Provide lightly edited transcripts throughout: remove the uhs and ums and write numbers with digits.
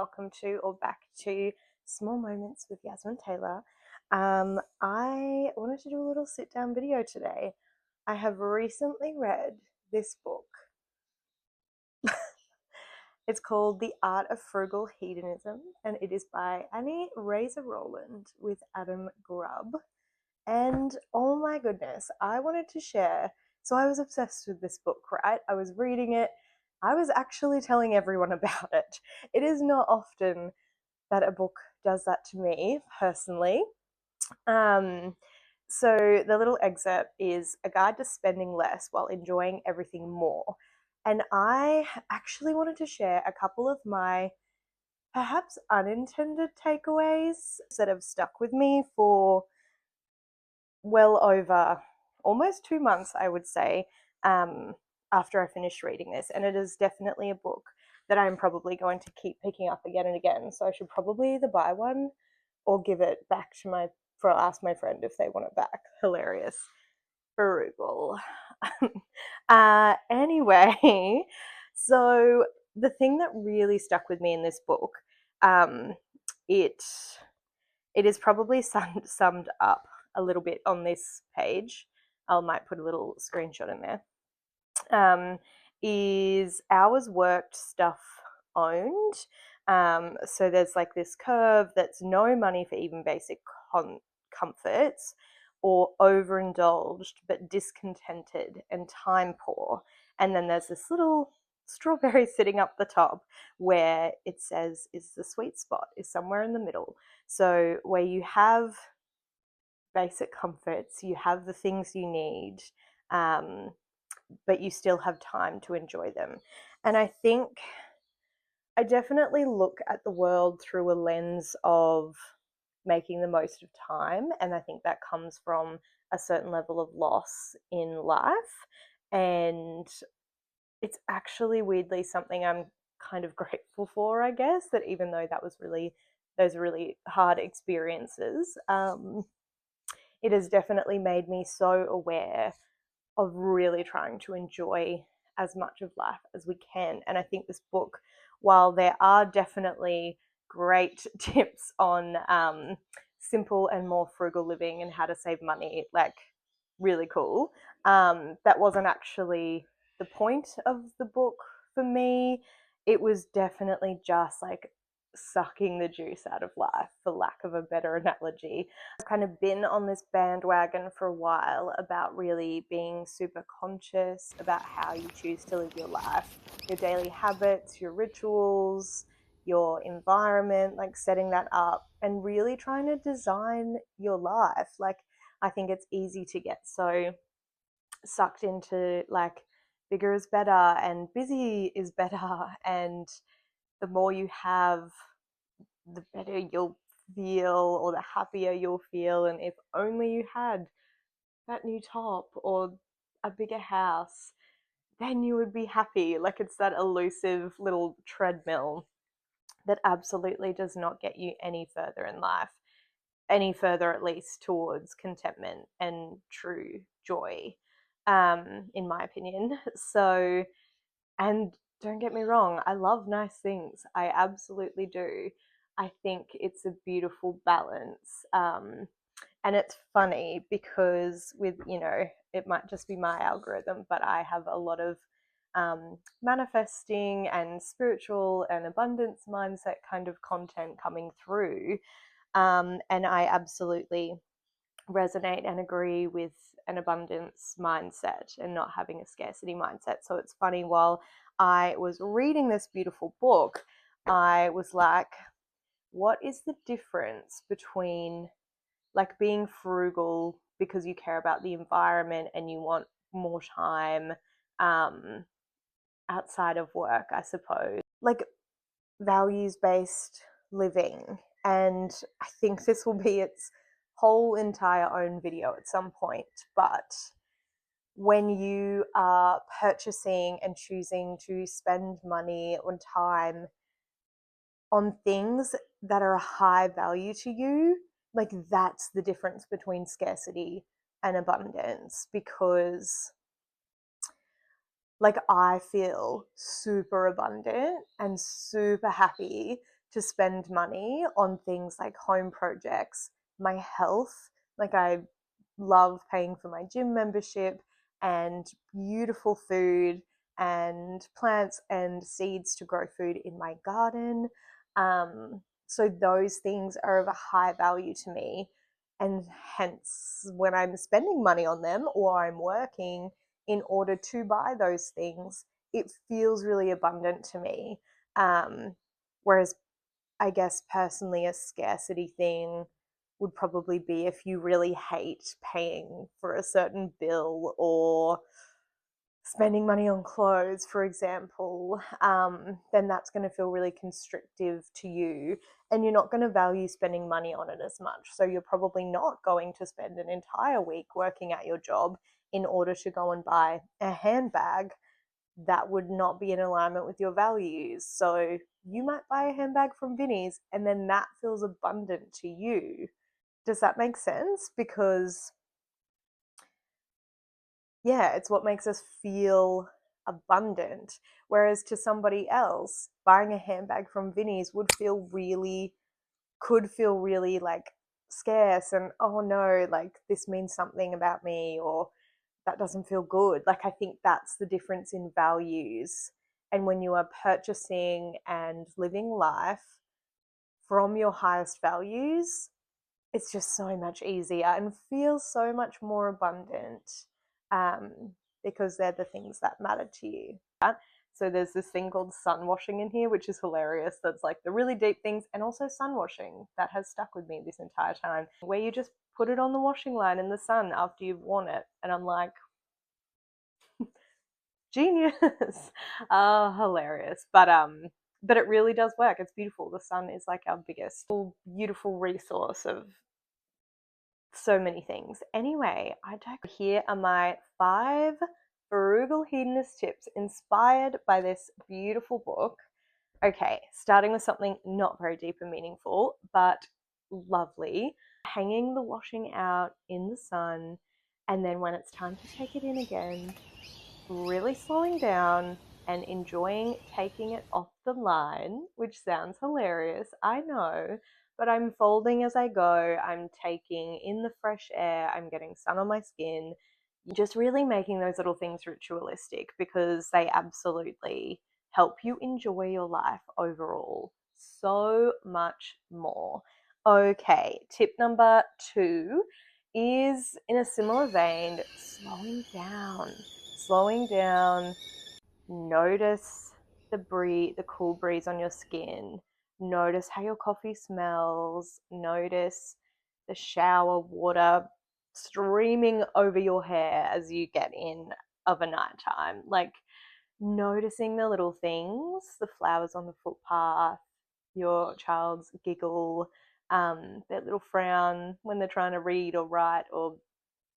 welcome to or back to Small Moments with Yasmin Taylor. I wanted to do a little sit down video today. I have recently read this book. It's called The Art of Frugal Hedonism, and it is by Annie Raser-Rowland with Adam Grubb. And oh my goodness, I wanted to share. So I was obsessed with this book, right? I was reading it. I was actually telling everyone about it. It is not often that a book does that to me personally. So the little excerpt is a guide to spending less while enjoying everything more. And I actually wanted to share a couple of my perhaps unintended takeaways that have stuck with me for well over almost 2 months, I would say, after I finished reading this. And it is definitely a book that I'm probably going to keep picking up again and again. So I should probably either buy one or give it back to ask my friend if they want it back. Hilarious. Frugal. Anyway, so the thing that really stuck with me in this book, it is probably summed up a little bit on this page. I might put a little screenshot in there. Is hours worked, stuff owned. So there's like this curve that's no money for even basic comforts, or overindulged but discontented and time poor. And then there's this little strawberry sitting up the top where it says is the sweet spot, is somewhere in the middle. So where you have basic comforts, you have the things you need, but you still have time to enjoy them. And I think I definitely look at the world through a lens of making the most of time, and I think that comes from a certain level of loss in life. And it's actually weirdly something I'm kind of grateful for, I guess, that even though those really hard experiences, it has definitely made me so aware of really trying to enjoy as much of life as we can. And I think this book, while there are definitely great tips on simple and more frugal living and how to save money, like really cool, that wasn't actually the point of the book for me. It was definitely just like sucking the juice out of life, for lack of a better analogy. I've kind of been on this bandwagon for a while about really being super conscious about how you choose to live your life, your daily habits, your rituals, your environment, like setting that up and really trying to design your life. Like, I think it's easy to get so sucked into like bigger is better and busy is better, and the more you have, the better you'll feel, or the happier you'll feel. And if only you had that new top or a bigger house, then you would be happy. Like, it's that elusive little treadmill that absolutely does not get you any further in life, any further at least towards contentment and true joy, in my opinion. So, and don't get me wrong, I love nice things. I absolutely do. I think it's a beautiful balance. And it's funny because it might just be my algorithm, but I have a lot of manifesting and spiritual and abundance mindset kind of content coming through. And I absolutely resonate and agree with an abundance mindset and not having a scarcity mindset. So it's funny, while I was reading this beautiful book, I was like, what is the difference between like being frugal because you care about the environment and you want more time outside of work, I suppose, like values-based living. And I think this will be its whole entire own video at some point. But when you are purchasing and choosing to spend money on time on things that are a high value to you, like that's the difference between scarcity and abundance. Because like, I feel super abundant and super happy to spend money on things like home projects, my health. Like, I love paying for my gym membership and beautiful food and plants and seeds to grow food in my garden. So those things are of a high value to me. And hence, when I'm spending money on them or I'm working in order to buy those things, it feels really abundant to me. Whereas I guess personally, a scarcity thing would probably be if you really hate paying for a certain bill or spending money on clothes, for example, then that's going to feel really constrictive to you, and you're not going to value spending money on it as much. So you're probably not going to spend an entire week working at your job in order to go and buy a handbag. That would not be in alignment with your values. So you might buy a handbag from Vinnie's and then that feels abundant to you. Does that make sense? Because, yeah, it's what makes us feel abundant. Whereas to somebody else, buying a handbag from Vinnie's could feel really like scarce and, oh no, like this means something about me, or that doesn't feel good. Like, I think that's the difference in values. And when you are purchasing and living life from your highest values, it's just so much easier and feels so much more abundant, um, because they're the things that matter to you. So there's this thing called sun washing in here, which is hilarious. That's like the really deep things, and also sun washing that has stuck with me this entire time, where you just put it on the washing line in the sun after you've worn it. And I'm like, genius. Hilarious. But it really does work. It's beautiful. The sun is like our biggest beautiful resource of so many things. Anyway, here are my 5 frugal hedonist tips inspired by this beautiful book. Okay, starting with something not very deep and meaningful, but lovely. Hanging the washing out in the sun, and then when it's time to take it in again, really slowing down and enjoying taking it off the line, which sounds hilarious, I know, but I'm folding as I go, I'm taking in the fresh air, I'm getting sun on my skin, just really making those little things ritualistic, because they absolutely help you enjoy your life overall so much more. Okay, tip number 2 is in a similar vein, slowing down. Slowing down, notice the cool breeze on your skin. Notice how your coffee smells. Notice the shower water streaming over your hair as you get in of a nighttime. Like, noticing the little things, the flowers on the footpath, your child's giggle, their little frown when they're trying to read or write or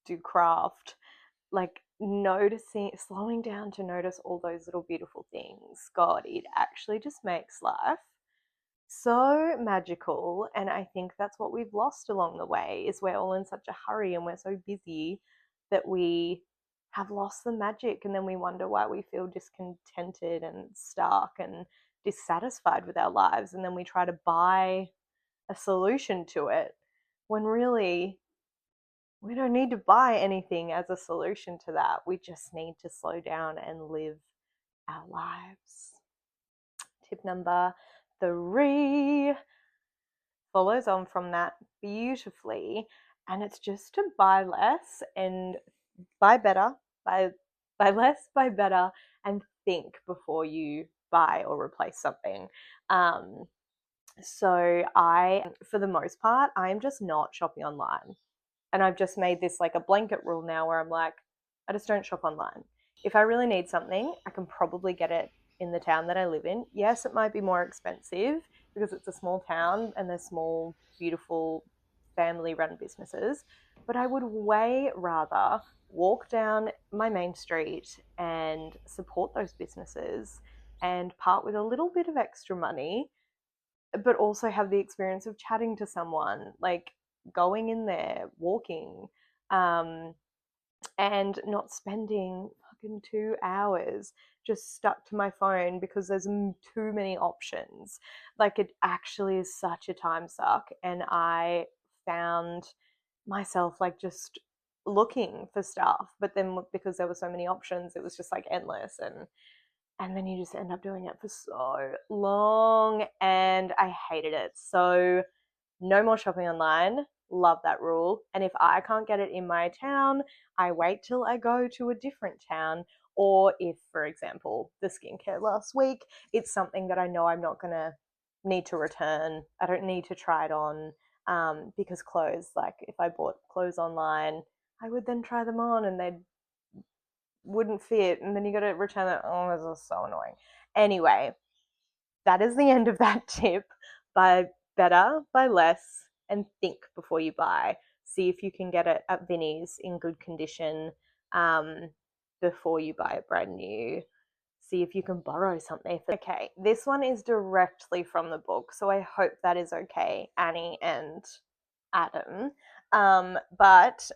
do craft. Like, slowing down to notice all those little beautiful things. God, it actually just makes life so magical. And I think that's what we've lost along the way, is we're all in such a hurry and we're so busy that we have lost the magic, and then we wonder why we feel discontented and stuck and dissatisfied with our lives, and then we try to buy a solution to it, when really we don't need to buy anything as a solution to that. We just need to slow down and live our lives. Tip number 3 follows on from that beautifully, and it's just to buy less and buy better, buy less, buy better, and think before you buy or replace something. So for the most part, I'm just not shopping online. And I've just made this like a blanket rule now, where I'm like, I just don't shop online. If I really need something, I can probably get it in the town that I live in. Yes, it might be more expensive because it's a small town and there's small, beautiful, family-run businesses, but I would way rather walk down my main street and support those businesses and part with a little bit of extra money, but also have the experience of chatting to someone, like going in there, walking, and not spending fucking 2 hours just stuck to my phone because there's too many options. Like, it actually is such a time suck. And I found myself like just looking for stuff, but then because there were so many options, it was just like endless. And then you just end up doing it for so long, and I hated it. So no more shopping online. Love that rule. And if I can't get it in my town, I wait till I go to a different town. Or if, for example, the skincare last week, it's something that I know I'm not going to need to return. I don't need to try it on, because clothes, like if I bought clothes online, I would then try them on and they wouldn't fit. And then you got to return it. Oh, this is so annoying. Anyway, that is the end of that tip. Buy better, buy less, and think before you buy. See if you can get it at Vinnie's in good condition, before you buy it brand new. See if you can borrow something. Okay, this one is directly from the book, so I hope that is okay, Annie and Adam. But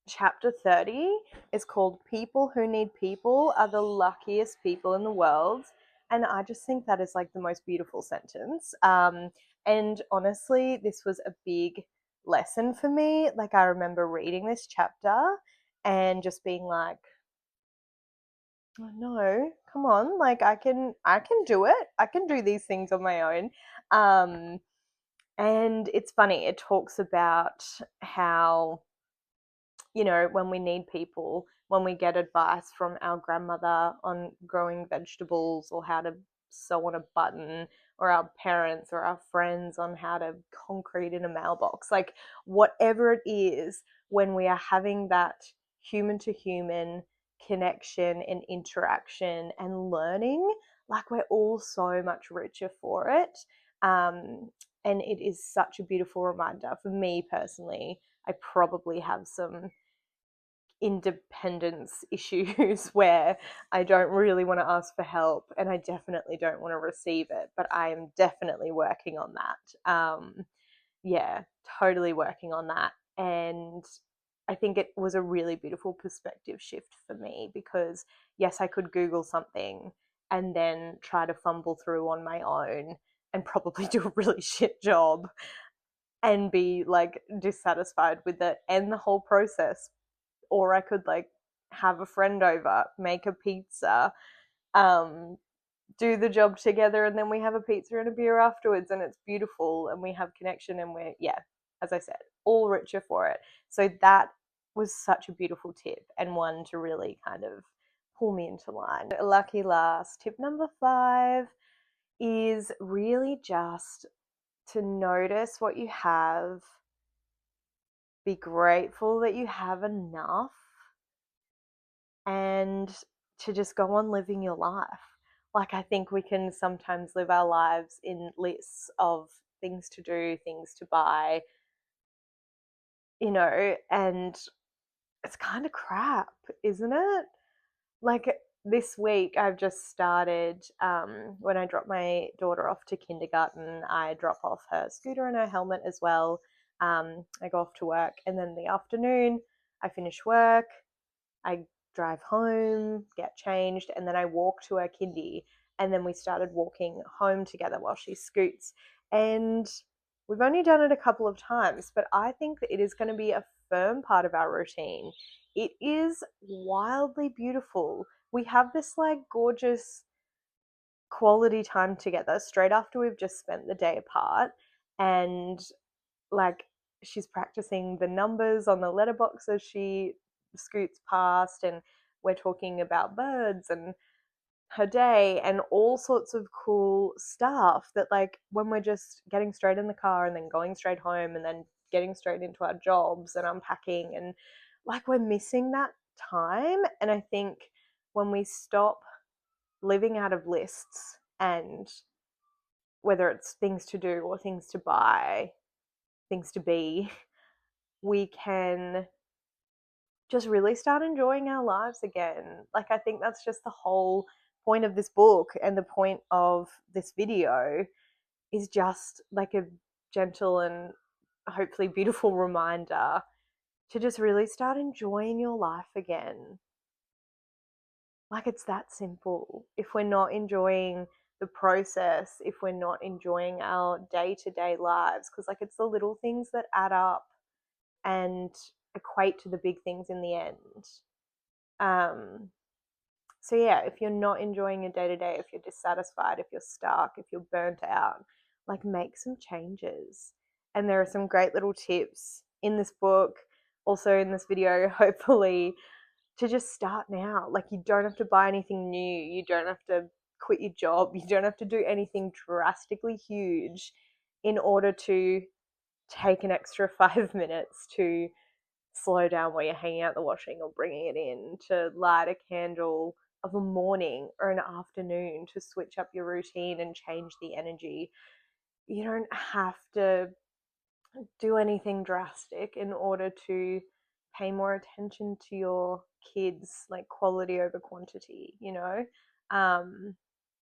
chapter 30 is called People Who Need People Are the Luckiest People in the World. And I just think that is like the most beautiful sentence. And honestly, this was a big lesson for me. Like, I remember reading this chapter and just being like, oh, no, come on, like I can do it. I can do these things on my own. And it's funny, it talks about how, when we need people, when we get advice from our grandmother on growing vegetables or how to sew on a button, or our parents or our friends on how to concrete in a mailbox, like whatever it is, when we are having that human to human connection and interaction and learning, like we're all so much richer for it. And it is such a beautiful reminder for me personally. I probably have some independence issues where I don't really want to ask for help, and I definitely don't want to receive it, but I am definitely working on that. Yeah, totally working on that. And I think it was a really beautiful perspective shift for me, because yes, I could Google something and then try to fumble through on my own and probably do a really shit job and be like dissatisfied with it and the whole process. Or I could like have a friend over, make a pizza, um, do the job together, and then we have a pizza and a beer afterwards, and it's beautiful, and we have connection, and we're, yeah, as I said, all richer for it. So that was such a beautiful tip, and one to really kind of pull me into line. Lucky last, tip number 5 is really just to notice what you have, be grateful that you have enough, and to just go on living your life. Like, I think we can sometimes live our lives in lists of things to do, things to buy, and it's kind of crap, isn't it? Like, this week I've just started, when I drop my daughter off to kindergarten, I drop off her scooter and her helmet as well. I go off to work, and then in the afternoon I finish work, I drive home, get changed, and then I walk to her kindy. And then we started walking home together while she scoots. And we've only done it a couple of times, but I think that it is going to be a firm part of our routine. It is wildly beautiful. We have this like gorgeous quality time together straight after we've just spent the day apart. And like, she's practicing the numbers on the letterbox as she scoots past, and we're talking about birds and her day and all sorts of cool stuff that, like, when we're just getting straight in the car and then going straight home and then getting straight into our jobs and unpacking, and like, we're missing that time. And I think when we stop living out of lists, and whether it's things to do or things to buy, things to be, we can just really start enjoying our lives again. Like, I think that's just the whole point of this book, and the point of this video is just like a gentle and hopefully beautiful reminder to just really start enjoying your life again. Like, it's that simple. If we're not enjoying the process, if we're not enjoying our day-to-day lives, because like it's the little things that add up and equate to the big things in the end. So yeah, if you're not enjoying your day to day, if you're dissatisfied, if you're stuck, if you're burnt out, like make some changes. And there are some great little tips in this book, also in this video, hopefully, to just start now. Like, you don't have to buy anything new, you don't have to quit your job, you don't have to do anything drastically huge in order to take an extra 5 minutes to slow down while you're hanging out the washing or bringing it in, to light a candle of a morning or an afternoon to switch up your routine and change the energy. You don't have to do anything drastic in order to pay more attention to your kids, like quality over quantity, you know?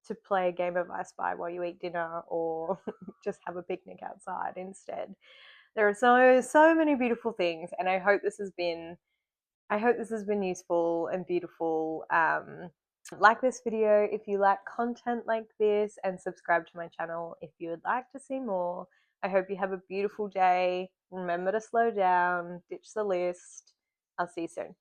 To play a game of I Spy while you eat dinner, or just have a picnic outside instead. There are so many beautiful things, and I hope this has been useful and beautiful. Like this video if you like content like this, and subscribe to my channel if you would like to see more. I hope you have a beautiful day. Remember to slow down, ditch the list. I'll see you soon.